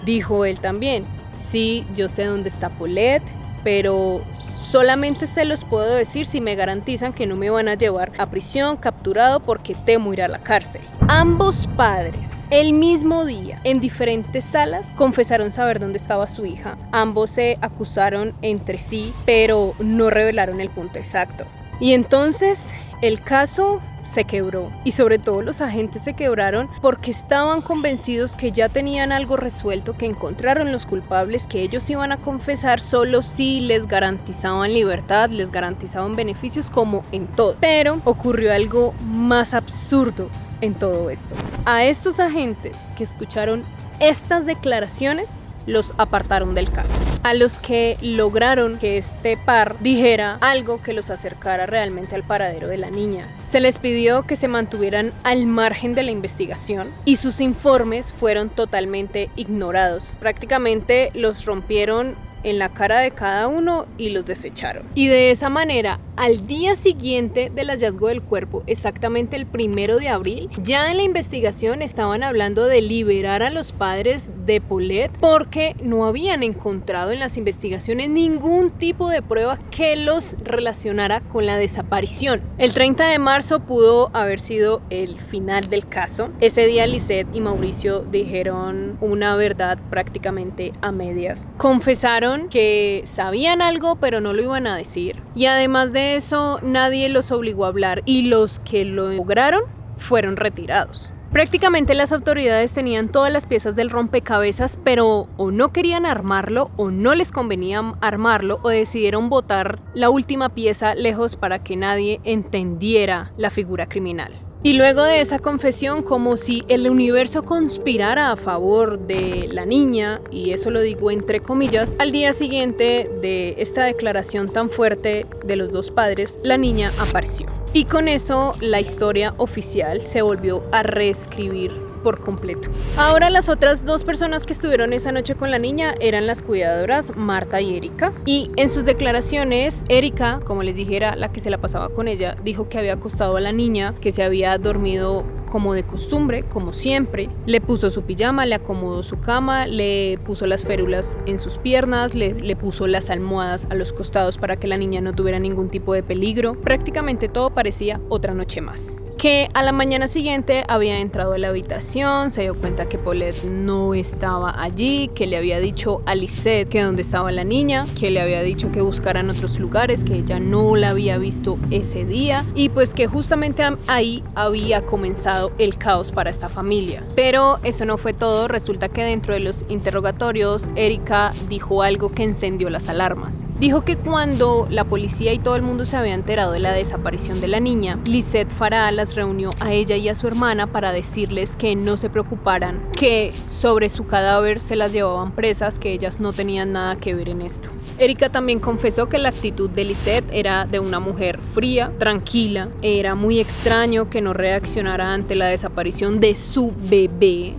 Dijo él también, sí, yo sé dónde está Paulette, pero solamente se los puedo decir si me garantizan que no me van a llevar a prisión, capturado, porque temo ir a la cárcel. Ambos padres, el mismo día, en diferentes salas, confesaron saber dónde estaba su hija. Ambos se acusaron entre sí, pero no revelaron el punto exacto. Y entonces el caso se quebró y sobre todo los agentes se quebraron porque estaban convencidos que ya tenían algo resuelto, que encontraron los culpables, que ellos iban a confesar solo si les garantizaban libertad, les garantizaban beneficios como en todo. Pero ocurrió algo más absurdo en todo esto. A estos agentes que escucharon estas declaraciones los apartaron del caso. A los que lograron que este par dijera algo que los acercara realmente al paradero de la niña, se les pidió que se mantuvieran al margen de la investigación y sus informes fueron totalmente ignorados. Prácticamente los rompieron en la cara de cada uno y los desecharon. Y de esa manera, al día siguiente del hallazgo del cuerpo, exactamente el 1 de abril, ya en la investigación estaban hablando de liberar a los padres de Paulette porque no habían encontrado en las investigaciones ningún tipo de prueba que los relacionara con la desaparición. El 30 de marzo pudo haber sido el final del caso. Ese día Lisette y Mauricio dijeron una verdad prácticamente a medias. Confesaron que sabían algo pero no lo iban a decir y además de eso nadie los obligó a hablar y los que lo lograron fueron retirados. Prácticamente las autoridades tenían todas las piezas del rompecabezas, pero o no querían armarlo o no les convenía armarlo o decidieron botar la última pieza lejos para que nadie entendiera la figura criminal. Y luego de esa confesión, como si el universo conspirara a favor de la niña, y eso lo digo entre comillas, al día siguiente de esta declaración tan fuerte de los dos padres, la niña apareció. Y con eso la historia oficial se volvió a reescribir por completo. Ahora las otras dos personas que estuvieron esa noche con la niña eran las cuidadoras Marta y Erika. Y en sus declaraciones, Erika, como les dije, era la que se la pasaba con ella, dijo que había acostado a la niña, que se había dormido como de costumbre, como siempre. Le puso su pijama, le acomodó su cama, le puso las férulas en sus piernas, le puso las almohadas a los costados para que la niña no tuviera ningún tipo de peligro. Prácticamente todo parecía otra noche más. que a la mañana siguiente había entrado a la habitación, se dio cuenta que Paulette no estaba allí, que le había dicho a Lisette que dónde estaba la niña, que le había dicho que buscara en otros lugares, que ella no la había visto ese día y pues que justamente ahí había comenzado el caos para esta familia. Pero eso no fue todo, resulta que dentro de los interrogatorios Erika dijo algo que encendió las alarmas. Dijo que cuando la policía y todo el mundo se había enterado de la desaparición de la niña, Lisette Farah las reunió a ella y a su hermana para decirles que no se preocuparan, que sobre su cadáver se las llevaban presas, que ellas no tenían nada que ver en esto. Erika también confesó que la actitud de Lisette era de una mujer fría, tranquila. Era muy extraño que no reaccionara ante la desaparición de su bebé,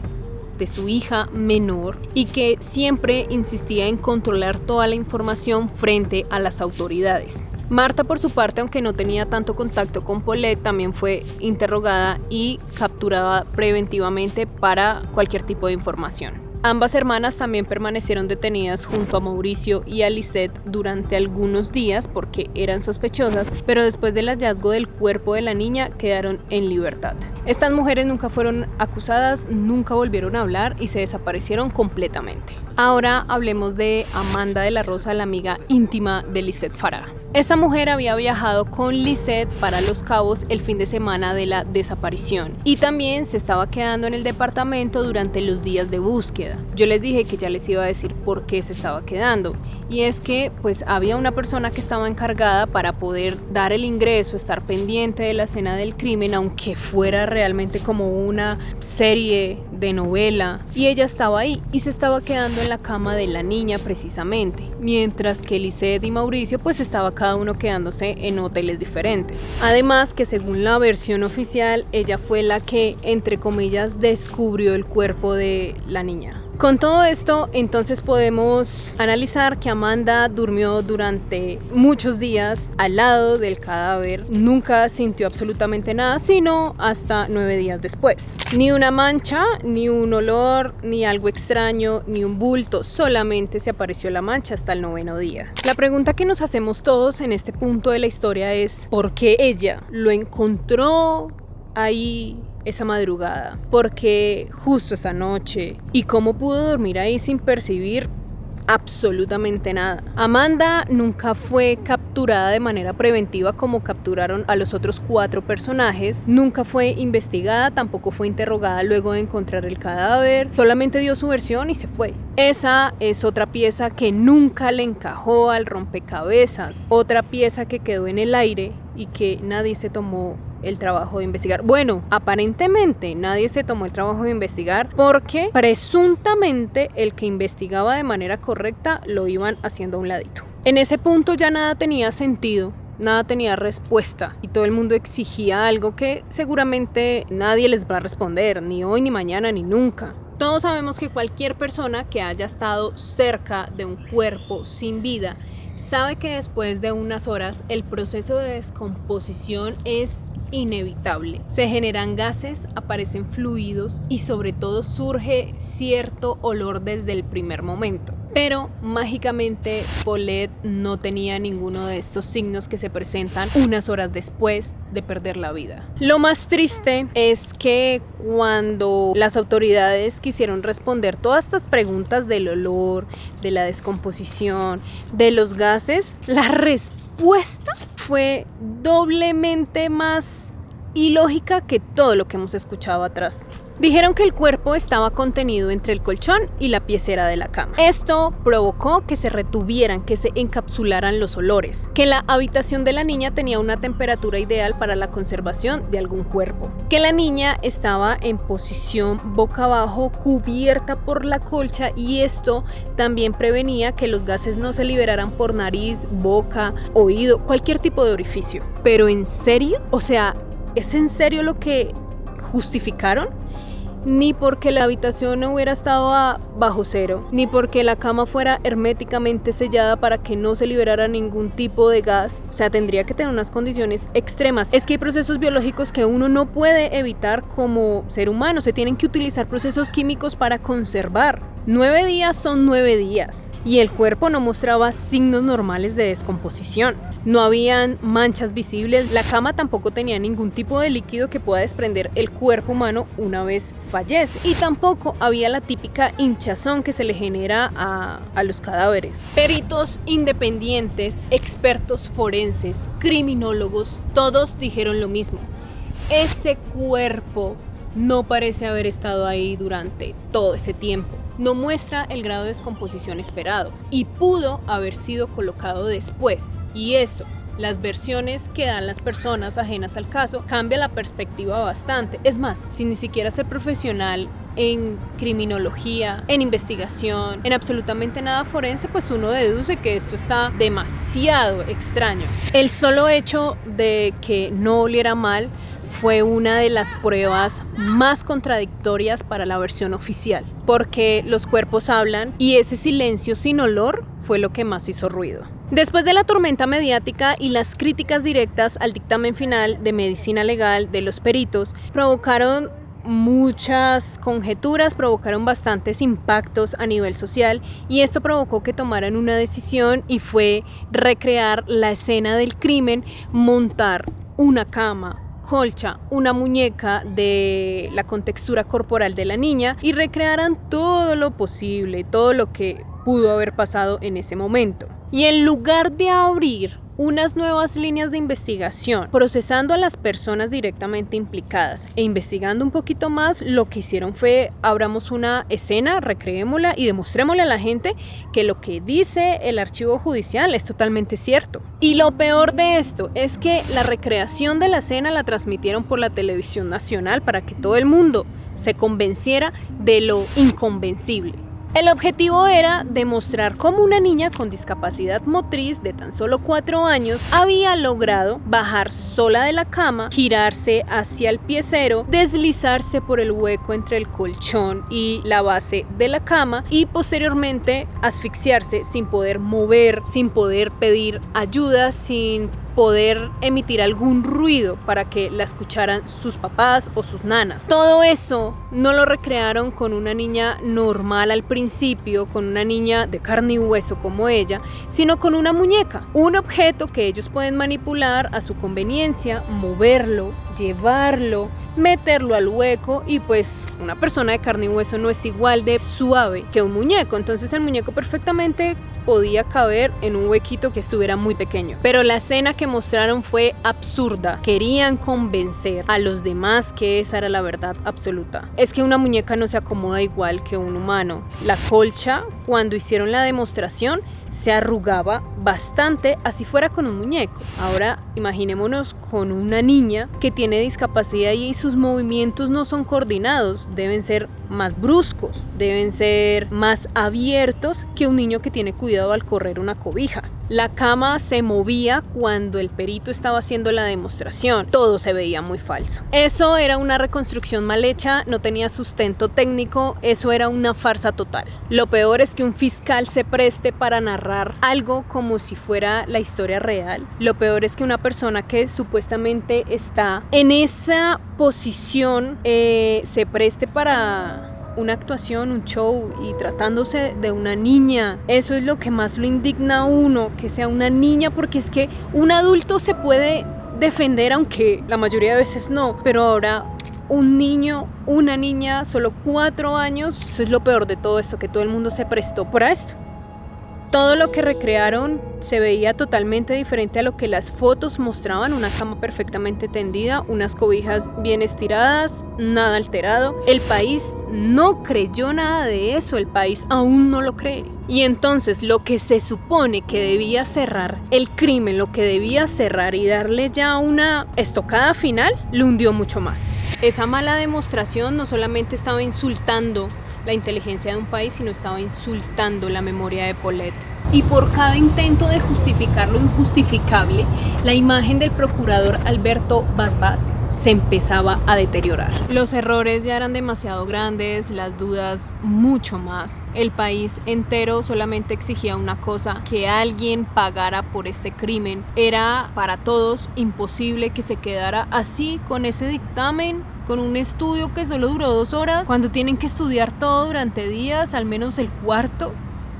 de su hija menor, y que siempre insistía en controlar toda la información frente a las autoridades. Marta, por su parte, aunque no tenía tanto contacto con Paulette, también fue interrogada y capturada preventivamente para cualquier tipo de información. Ambas hermanas también permanecieron detenidas junto a Mauricio y a Lisette durante algunos días porque eran sospechosas, pero después del hallazgo del cuerpo de la niña quedaron en libertad. Estas mujeres nunca fueron acusadas, nunca volvieron a hablar y se desaparecieron completamente. Ahora hablemos de Amanda de la Rosa, la amiga íntima de Lisette Farah. Esta mujer había viajado con Lisette para Los Cabos el fin de semana de la desaparición y también se estaba quedando en el departamento durante los días de búsqueda. Yo les dije que ya les iba a decir por qué se estaba quedando, y es que pues había una persona que estaba encargada para poder dar el ingreso, estar pendiente de la escena del crimen, aunque fuera realmente como una serie de novela, y ella estaba ahí y se estaba quedando en la cama de la niña precisamente, mientras que Lisette y Mauricio pues estaba cada uno quedándose en hoteles diferentes. Además que según la versión oficial, ella fue la que, entre comillas, descubrió el cuerpo de la niña. Con todo esto, entonces podemos analizar que Amanda durmió durante muchos días al lado del cadáver. Nunca sintió absolutamente nada, sino hasta 9 días después. Ni una mancha, ni un olor, ni algo extraño, ni un bulto. Solamente se apareció la mancha hasta el 9º día. La pregunta que nos hacemos todos en este punto de la historia es ¿por qué ella lo encontró ahí esa madrugada? Porque justo esa noche, y cómo pudo dormir ahí sin percibir absolutamente nada. Amanda nunca fue capturada de manera preventiva como capturaron a los otros 4 personajes, nunca fue investigada, tampoco fue interrogada luego de encontrar el cadáver, solamente dio su versión y se fue. Esa es otra pieza que nunca le encajó al rompecabezas, otra pieza que quedó en el aire y que nadie se tomó el trabajo de investigar. Bueno, aparentemente nadie se tomó el trabajo de investigar porque presuntamente el que investigaba de manera correcta lo iban haciendo a un ladito. En ese punto ya nada tenía sentido, nada tenía respuesta y todo el mundo exigía algo que seguramente nadie les va a responder, ni hoy, ni mañana, ni nunca. Todos sabemos que cualquier persona que haya estado cerca de un cuerpo sin vida sabe que después de unas horas el proceso de descomposición es inevitable. Se generan gases, aparecen fluidos y sobre todo surge cierto olor desde el primer momento. Pero mágicamente Paulette no tenía ninguno de estos signos que se presentan unas horas después de perder la vida. Lo más triste es que cuando las autoridades quisieron responder todas estas preguntas del olor, de la descomposición, de los gases, la respuesta fue doblemente más ilógica que todo lo que hemos escuchado atrás. Dijeron que el cuerpo estaba contenido entre el colchón y la piecera de la cama. Esto provocó que se retuvieran, que se encapsularan los olores, que la habitación de la niña tenía una temperatura ideal para la conservación de algún cuerpo, que la niña estaba en posición boca abajo cubierta por la colcha y esto también prevenía que los gases no se liberaran por nariz, boca, oído, cualquier tipo de orificio. ¿Pero en serio? O sea, ¿es en serio lo que justificaron? Ni porque la habitación no hubiera estado a bajo cero, ni porque la cama fuera herméticamente sellada para que no se liberara ningún tipo de gas. O sea, tendría que tener unas condiciones extremas. Es que hay procesos biológicos que uno no puede evitar como ser humano. Se tienen que utilizar procesos químicos para conservar. 9 días son 9 días y el cuerpo no mostraba signos normales de descomposición. No habían manchas visibles, la cama tampoco tenía ningún tipo de líquido que pueda desprender el cuerpo humano una vez fallece, y tampoco había la típica hinchazón que se le genera a los cadáveres. Peritos independientes, expertos forenses, criminólogos, todos dijeron lo mismo: ese cuerpo no parece haber estado ahí durante todo ese tiempo. No muestra el grado de descomposición esperado y pudo haber sido colocado después. Y eso, las versiones que dan las personas ajenas al caso, cambia la perspectiva bastante. Es más, sin ni siquiera ser profesional en criminología, en investigación, en absolutamente nada forense, pues uno deduce que esto está demasiado extraño. El solo hecho de que no oliera mal fue una de las pruebas más contradictorias para la versión oficial, porque los cuerpos hablan y ese silencio sin olor fue lo que más hizo ruido. Después de la tormenta mediática y las críticas directas al dictamen final de medicina legal de los peritos, provocaron muchas conjeturas, provocaron bastantes impactos a nivel social, y esto provocó que tomaran una decisión, y fue recrear la escena del crimen, montar una cama, colcha, una muñeca de la contextura corporal de la niña y recrearan todo lo posible, todo lo que pudo haber pasado en ese momento. Y en lugar de abrir unas nuevas líneas de investigación, procesando a las personas directamente implicadas e investigando un poquito más, lo que hicieron fue: abramos una escena, recreémosla y demostrémosle a la gente que lo que dice el archivo judicial es totalmente cierto. Y lo peor de esto es que la recreación de la escena la transmitieron por la televisión nacional para que todo el mundo se convenciera de lo inconvencible. El objetivo era demostrar cómo una niña con discapacidad motriz de tan solo 4 años había logrado bajar sola de la cama, girarse hacia el piecero, deslizarse por el hueco entre el colchón y la base de la cama y posteriormente asfixiarse sin poder mover, sin poder pedir ayuda, sin poder emitir algún ruido para que la escucharan sus papás o sus nanas. Todo eso no lo recrearon con una niña normal al principio, con una niña de carne y hueso como ella, sino con una muñeca, un objeto que ellos pueden manipular a su conveniencia, moverlo, llevarlo, meterlo al hueco, y pues una persona de carne y hueso no es igual de suave que un muñeco, entonces el muñeco perfectamente podía caber en un huequito que estuviera muy pequeño. Pero la escena que mostraron fue absurda. Querían convencer a los demás que esa era la verdad absoluta. Es que una muñeca no se acomoda igual que un humano. La colcha, cuando hicieron la demostración, se arrugaba bastante, así fuera con un muñeco. Ahora imaginémonos con una niña que tiene discapacidad y sus movimientos no son coordinados, deben ser más bruscos, deben ser más abiertos que un niño que tiene cuidado al correr una cobija. La cama se movía cuando el perito estaba haciendo la demostración, todo se veía muy falso. Eso era una reconstrucción mal hecha, no tenía sustento técnico, eso era una farsa total. Lo peor es que un fiscal se preste para narrar algo como si fuera la historia real. Lo peor es que una persona que supuestamente está en esa posición se preste para una actuación, un show, y tratándose de una niña. Eso es lo que más lo indigna a uno, que sea una niña, porque es que un adulto se puede defender, aunque la mayoría de veces no, pero ahora un niño, una niña, solo 4 años, eso es lo peor de todo esto, que todo el mundo se prestó para esto. Todo lo que recrearon se veía totalmente diferente a lo que las fotos mostraban: una cama perfectamente tendida, unas cobijas bien estiradas, nada alterado. El país no creyó nada de eso, el país aún no lo cree. Y entonces lo que se supone que debía cerrar el crimen, lo que debía cerrar y darle ya una estocada final, lo hundió mucho más. Esa mala demostración no solamente estaba insultando la inteligencia de un país, sino estaba insultando la memoria de Paulette. Y por cada intento de justificar lo injustificable, la imagen del procurador Alberto Basbás se empezaba a deteriorar. Los errores ya eran demasiado grandes, las dudas mucho más. El país entero solamente exigía una cosa: que alguien pagara por este crimen. Era para todos imposible que se quedara así con ese dictamen, con un estudio que solo duró 2 horas, cuando tienen que estudiar todo durante días, al menos el cuarto.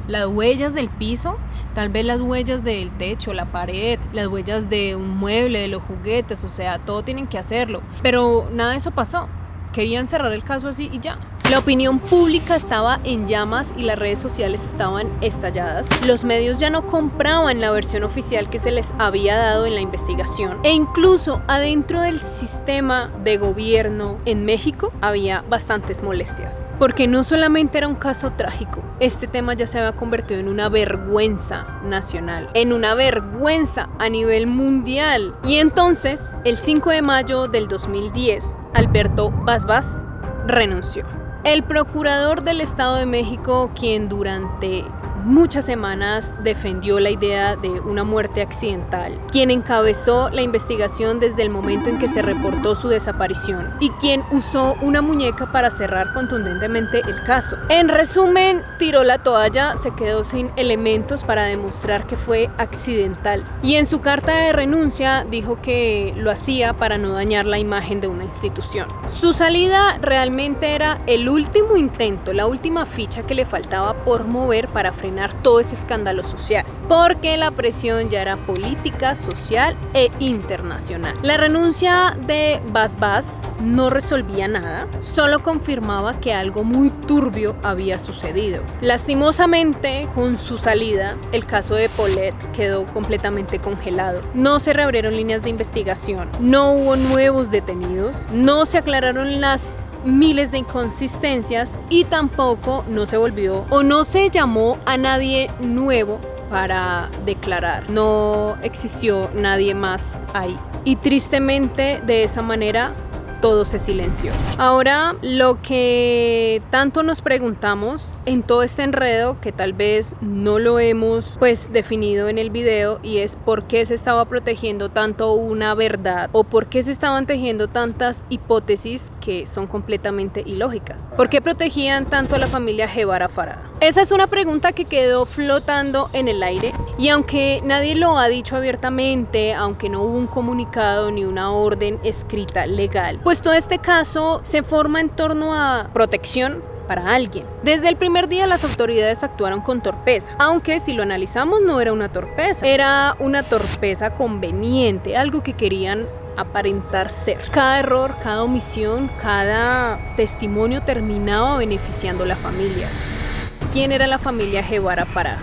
Las huellas del piso, tal vez las huellas del techo, la pared, las huellas de un mueble, de los juguetes, o sea, todo tienen que hacerlo. Pero nada de eso pasó. Querían cerrar el caso así y ya. La opinión pública estaba en llamas y las redes sociales estaban estalladas. Los medios ya no compraban la versión oficial que se les había dado en la investigación. E incluso adentro del sistema de gobierno en México había bastantes molestias. Porque no solamente era un caso trágico, este tema ya se había convertido en una vergüenza nacional, en una vergüenza a nivel mundial. Y entonces, el 5 de mayo del 2010, Alberto Bas Bas renunció. El procurador del Estado de México, quien durante muchas semanas defendió la idea de una muerte accidental, quien encabezó la investigación desde el momento en que se reportó su desaparición y quien usó una muñeca para cerrar contundentemente el caso. En resumen, tiró la toalla, se quedó sin elementos para demostrar que fue accidental y en su carta de renuncia dijo que lo hacía para no dañar la imagen de una institución. Su salida realmente era el último intento, la última ficha que le faltaba por mover para frenar todo ese escándalo social, porque la presión ya era política, social e internacional. La renuncia de Bas Bas no resolvía nada, solo confirmaba que algo muy turbio había sucedido. Lastimosamente, con su salida, el caso de Paulette quedó completamente congelado. No se reabrieron líneas de investigación, no hubo nuevos detenidos, no se aclararon las miles de inconsistencias y tampoco no se volvió o no se llamó a nadie nuevo para declarar. No existió nadie más ahí. Y tristemente de esa manera todo se silenció. Ahora, lo que tanto nos preguntamos en todo este enredo, que tal vez no lo hemos definido en el video, y es por qué se estaba protegiendo tanto una verdad o por qué se estaban tejiendo tantas hipótesis que son completamente ilógicas. ¿Por qué protegían tanto a la familia Guevara Farah? Esa es una pregunta que quedó flotando en el aire y aunque nadie lo ha dicho abiertamente, aunque no hubo un comunicado ni una orden escrita legal, pues todo este caso se forma en torno a protección para alguien. Desde el primer día las autoridades actuaron con torpeza, aunque si lo analizamos no era una torpeza, era una torpeza conveniente, algo que querían aparentar ser. Cada error, cada omisión, cada testimonio terminaba beneficiando a la familia. ¿Quién era la familia Guevara Farah?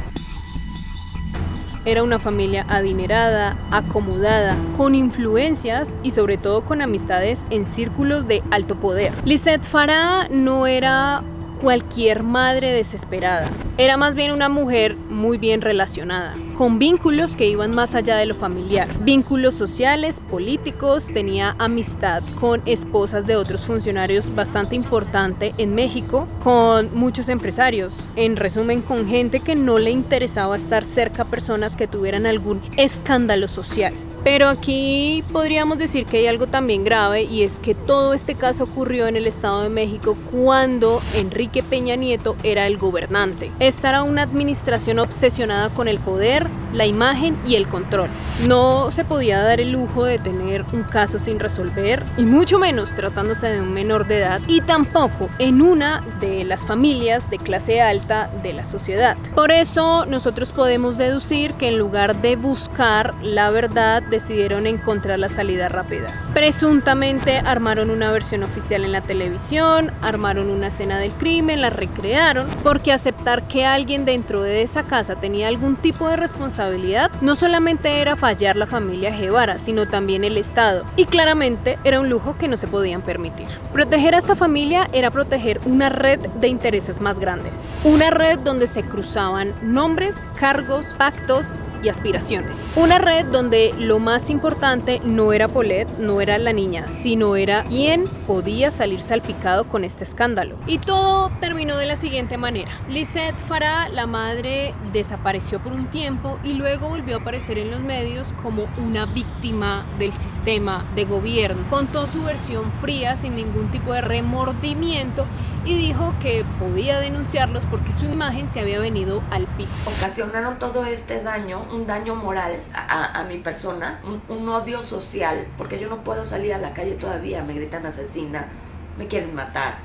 Era una familia adinerada, acomodada, con influencias y sobre todo con amistades en círculos de alto poder. Lisette Farah no era cualquier madre desesperada. Era más bien una mujer muy bien relacionada, con vínculos que iban más allá de lo familiar. Vínculos sociales, políticos, tenía amistad con esposas de otros funcionarios bastante importante en México, con muchos empresarios. En resumen, con gente que no le interesaba estar cerca a personas que tuvieran algún escándalo social. Pero aquí podríamos decir que hay algo también grave y es que todo este caso ocurrió en el Estado de México cuando Enrique Peña Nieto era el gobernante. Esta era una administración obsesionada con el poder, la imagen y el control. No se podía dar el lujo de tener un caso sin resolver y mucho menos tratándose de un menor de edad y tampoco en una de las familias de clase alta de la sociedad. Por eso nosotros podemos deducir que en lugar de buscar la verdad, decidieron encontrar la salida rápida. Presuntamente armaron una versión oficial en la televisión, armaron una escena del crimen, la recrearon, porque aceptar que alguien dentro de esa casa tenía algún tipo de responsabilidad no solamente era fallar la familia Guevara, sino también el Estado, y claramente era un lujo que no se podían permitir. Proteger a esta familia era proteger una red de intereses más grandes, una red donde se cruzaban nombres, cargos, pactos y aspiraciones. Una red donde lo más importante no era Paulette, no era la niña, sino era quién podía salir salpicado con este escándalo. Y todo terminó de la siguiente manera. Lisette Farah, la madre, desapareció por un tiempo y luego volvió a aparecer en los medios como una víctima del sistema de gobierno. Contó su versión fría, sin ningún tipo de remordimiento, y dijo que podía denunciarlos porque su imagen se había venido al piso. Ocasionaron todo este daño, un daño moral a mi persona, un odio social, porque yo no puedo salir a la calle todavía, me gritan asesina, me quieren matar,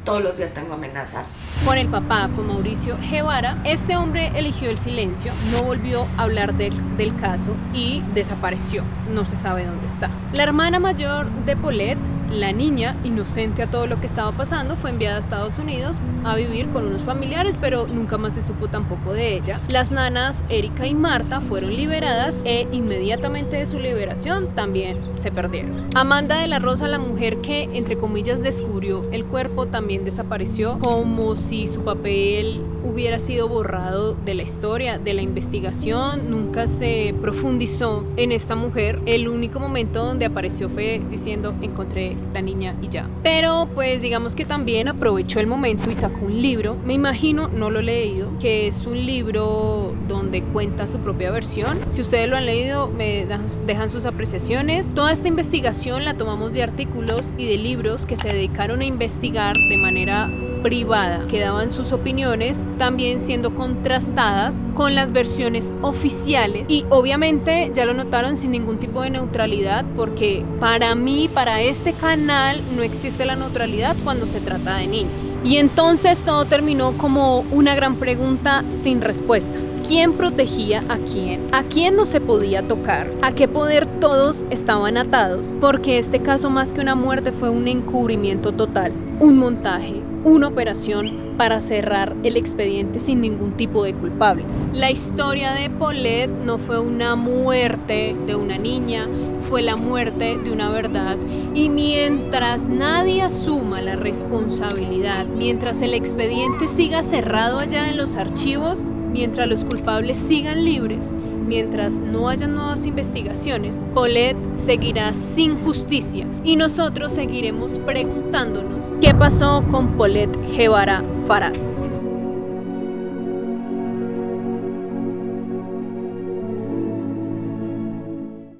todos los días tengo amenazas. Con el papá, con Mauricio Guevara, este hombre eligió el silencio, no volvió a hablar del caso y desapareció. No se sabe dónde está. La hermana mayor de Paulette, la niña, inocente a todo lo que estaba pasando, fue enviada a Estados Unidos a vivir con unos familiares, pero nunca más se supo tampoco de ella. Las nanas Erika y Marta fueron liberadas e inmediatamente de su liberación también se perdieron. Amanda de la Rosa, la mujer que, entre comillas, descubrió el cuerpo, también desapareció, como si su papel hubiera sido borrado de la historia, de la investigación. Nunca se profundizó en esta mujer. El único momento donde apareció fue diciendo: encontré la niña y ya. Pero pues digamos que también aprovechó el momento y sacó un libro, me imagino, no lo he leído, que es un libro donde cuenta su propia versión. Si ustedes lo han leído, me dejan sus apreciaciones. Toda esta investigación la tomamos de artículos y de libros que se dedicaron a investigar de manera privada, que daban sus opiniones, también siendo contrastadas con las versiones oficiales, y obviamente ya lo notaron, sin ningún tipo de neutralidad, porque para mí, para este canal, no existe la neutralidad cuando se trata de niños. Y entonces todo terminó como una gran pregunta sin respuesta. ¿Quién protegía a quién? ¿A quién no se podía tocar? ¿A qué poder todos estaban atados? Porque este caso, más que una muerte, fue un encubrimiento total, un montaje, una operación para cerrar el expediente sin ningún tipo de culpables. La historia de Paulette no fue una muerte de una niña, fue la muerte de una verdad. Y mientras nadie asuma la responsabilidad, mientras el expediente siga cerrado allá en los archivos, mientras los culpables sigan libres, mientras no haya nuevas investigaciones, Paulette seguirá sin justicia y nosotros seguiremos preguntándonos qué pasó con Paulette Guevara Farah.